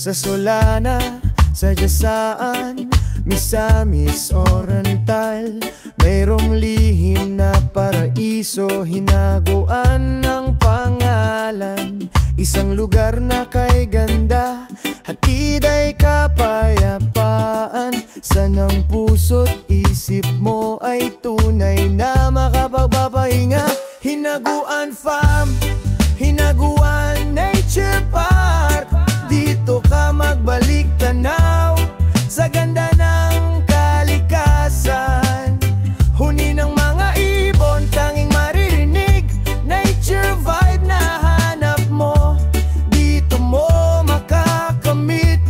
Sa Solana, sa Jasaan, Misamis, Oriental, mayroong lihim na paraiso, hinaguan ng pangalan. Isang lugar na kay ganda, hatid ay kapayapaan. Sanang puso't isip mo ay tunay na makapagpapahinga. Hinaguan Farm, Hinaguan Nature Park, dito ka magbalik tanaw sa ganda ng kalikasan. Huni ng mga ibon, tanging maririnig, nature vibe na hanap mo. Dito mo makakamit,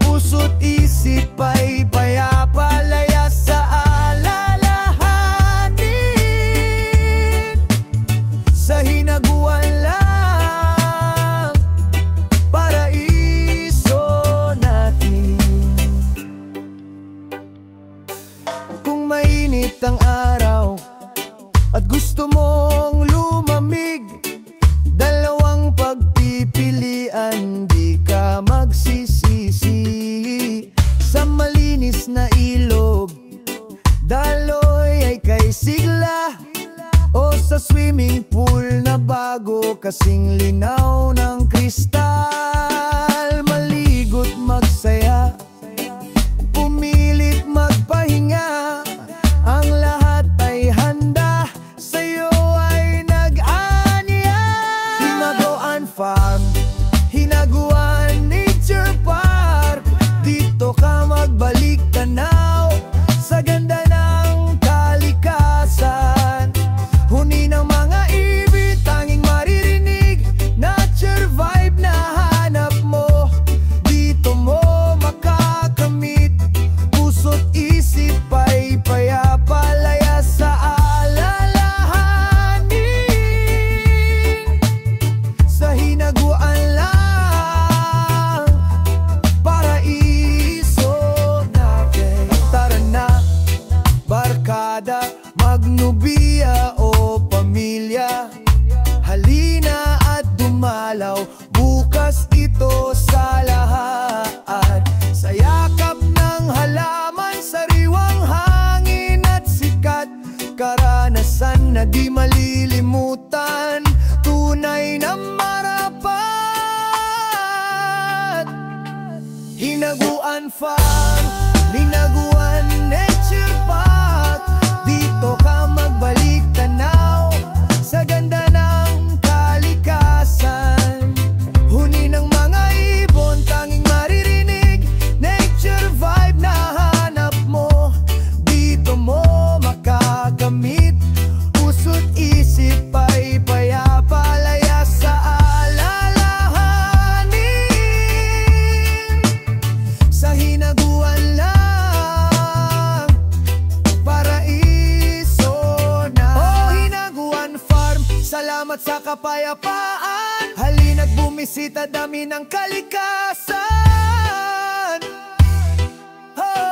puso't isip ay payapa, laya sa alalahanin. Sa Hinaguan lang, paraiso natin. Kung mainit ang araw at gusto mong lumamig, dalawang pagpipilian, di ka magsisisi. Sa malinis na ilog, daloy ay kay sigla, o sa swimming pool na bago kasing linaw ng kristal. Maligo't magsaya, pumilit magpahinga, ang lahat ay handa, sa'yo ay nag-aniya. Hinaguan Farm, Hinaguan Nature Park, dito ka magbalik tanaw sa ganda ng kalikasan. Huni ng mga ibig, tanging maririnig, nature vibe na hanap mo. Dito mo makakamit, puso't isip ay payapa, laya sa alalahanin. Sa Hinaguan lang, paraiso natin. Tara na, barkada, magnubiya o pamilya, halina at dumalaw, bukas ito sa lahat. Sa yakap ng halaman, sariwang hangin at sikat, karanasan na di malilimutan, tunay na marapat. Hinaguan Farm, Hinaguan Nature Park, dito ka magbalik tanaw sa ganda ng kalikasan. Huni ng mga ibon, tanging maririnig, nature vibe na hanap mo. Dito mo makakamit, puso't isip ay payapa, laya sa alalahanin. Sa Hinaguan lang, paraiso na. Oh, Hinaguan Farm, salamat sa kapayapaan. Halina't bumisita, dami ng kalikasan. Oh.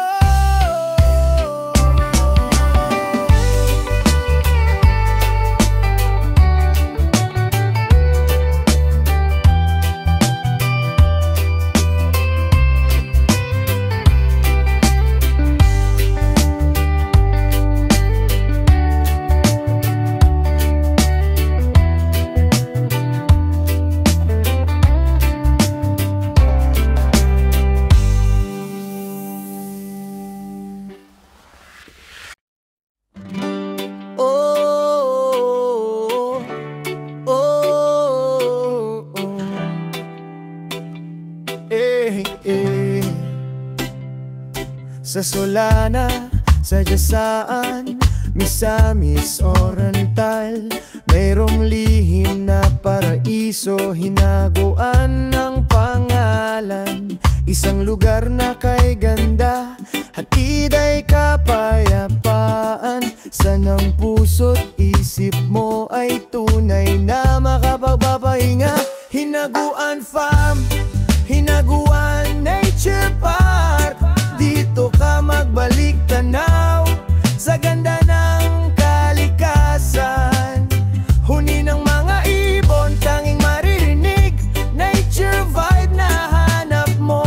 Sa Solana, sa Jasaan, Misamis, Oriental, mayroong lihim na paraiso, hinaguan ng pangalan. Isang lugar na kay ganda, hatid ay kapayapaan. Sanang puso't isip mo ay tunay na makapagpapahinga. Hinaguan Farm, Hinaguan Nature Park, dito ka magbalik tanaw sa ganda ng kalikasan. Huni ng mga ibon, tanging maririnig, nature vibe na hanap mo.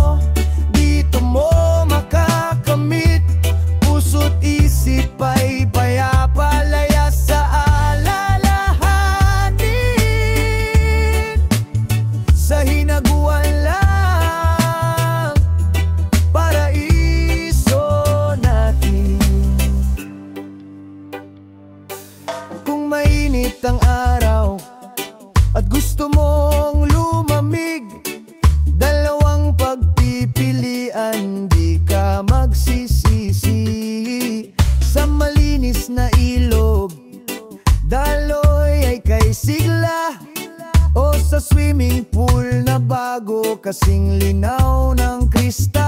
swimming pool na bago, kasing linaw ng kristal.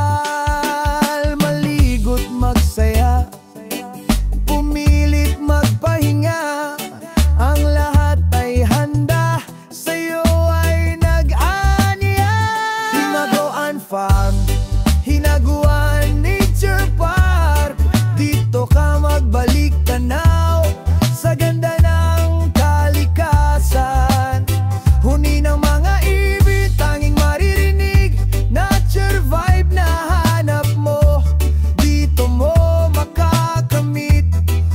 Maligo't magsaya, pumilit magpahinga, ang lahat ay handa, sa'yo ay nag-anya. Hinaguan Farm, Hinaguan Nature Park, dito ka magbalik tanaw sa ganda ng kalikasan. Huni ng mga ibig, tanging maririnig, nature vibe na hanap mo, dito mo makakamit.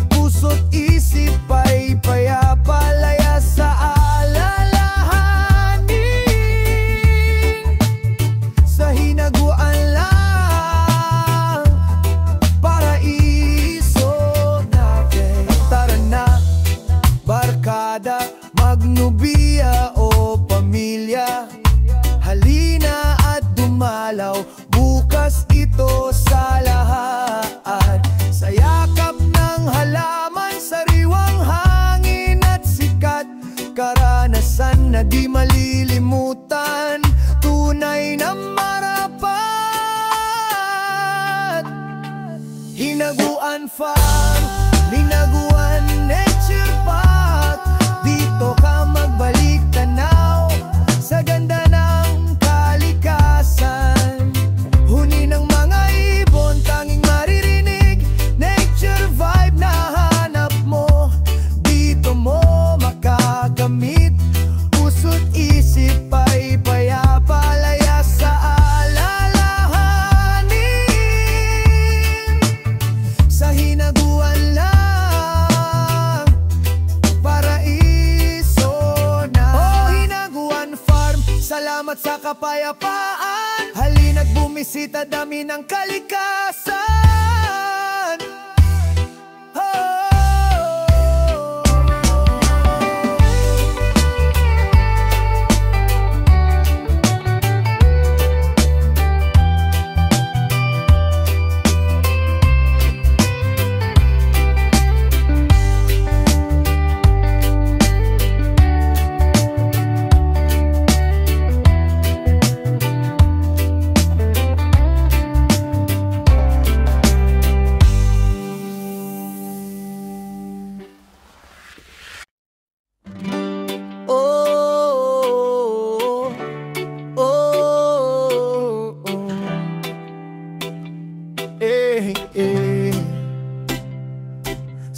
Puso't isip ay payapa, laya sa alalahanin. Sa hinaguan lang, paraiso natin. Tara na, barkada, magnubiya o pamilya, halina at dumalaw, bukas ito sa lahat. Sa yakap ng halaman, sariwang hangin at sikat, karanasan na di malilimutan, tunay na marapat. Hinaguan Farm, Hinaguan Nature Park, dito ka magbalik tanaw sa ganda ng kalikasan. Huni ng mga ibon, tanging maririnig, nature vibe na hanap mo, dito mo makakamit. Puso't isip ay payapa, laya sa alalahanin. Sa hinaguan lang, paraiso na. Oh, Hinaguan Farm, salamat sa kapayapaan, halina't bumisita, dami ng kalikasan. Oh.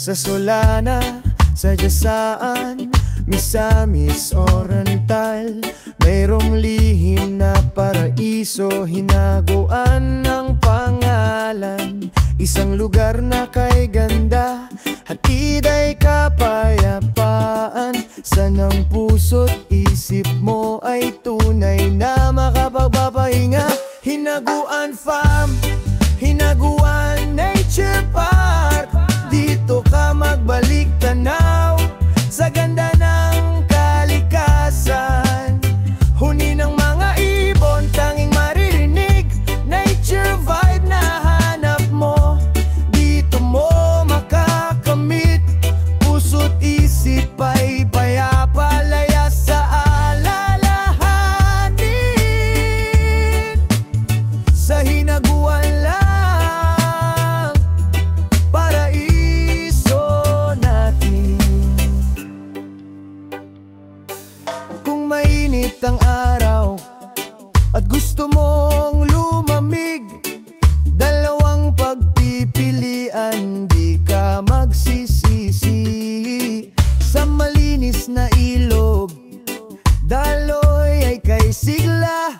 Sa Solana, sa Jasaan, Misamis Oriental, mayroong lihim na paraiso, hinaguan ng pangalan. Isang lugar na kay ganda, hatid ay kapayapaan. Sanang puso't isip mo ay tunay na makapagpapahinga. Hinaguan Farm, Hinaguan Nature Park, dito ka magbalik tanaw sa ganda ng kalikasan. Huni ng mga ibon, tanging maririnig, nature vibe na hanap mo, dito mo makakamit. Puso't isip ay payapa, laya sa alalahanin. Sa hinaguan lang, paraiso natin. Kung mainit ang araw at gusto mong lumamig, dalawang pagpipilian, di ka magsisisi. Sa malinis na ilog, daloy ay kay sigla,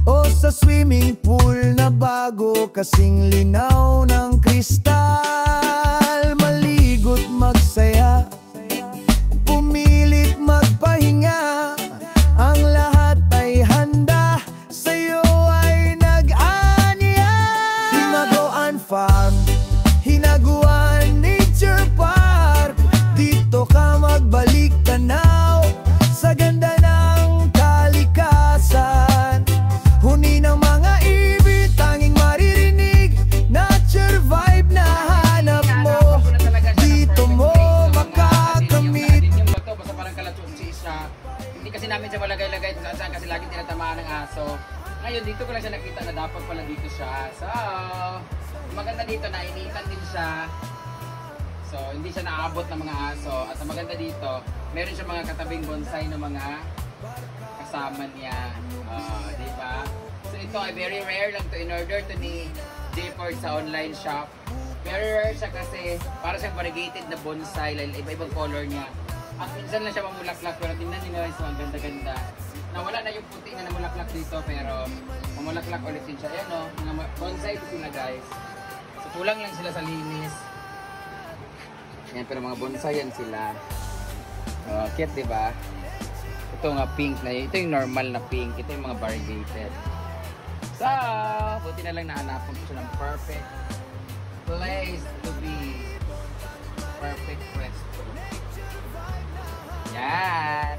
o sa swimming pool na bago, kasing linaw ng kristal. Maligo't magsaya, pumilit magpahinga, ang lahat ay handa, sa'yo ay nag-anya. Hinaguan Farm, Hinaguan Nature Park, dito ka magbalik tanaw sa ganda ng kalikasan. Huni ng mga ibig, tanging maririnig, nature vibe na hanap mo, dito mo makakamit. Yung bato, basta parang kalatsun si isa. Hindi kasi namin siya malagay-lagay sa ng aso. Ngayon, dito ko lang siya nakita na dapat pala dito siya. So, maganda dito, nainitan din siya. So, hindi siya naabot ng mga aso. At ang maganda dito, meron siya mga katabing bonsai na mga kasama niya. Di ba? So, ito ay very rare lang to in order to ni J-Ford sa online shop. Very rare siya kasi para siyang variegated na bonsai. Iba-ibang color niya. At minsan lang siya mamulaklak. Pero tingnan niyo guys, ang ganda-ganda. Nawala na yung puti na namulaklak dito. Pero mamulaklak ulit din siya. Ayan o, mga bonsai sila guys. So, kulang lang sila sa linis. Yan, pero mga bonsai yan sila. Cute, di ba? Ito nga pink na yun. Ito yung normal na pink. Ito yung mga variegated. So, buti na lang nahanapon ko siya ng perfect place to be. Perfect place. Yan.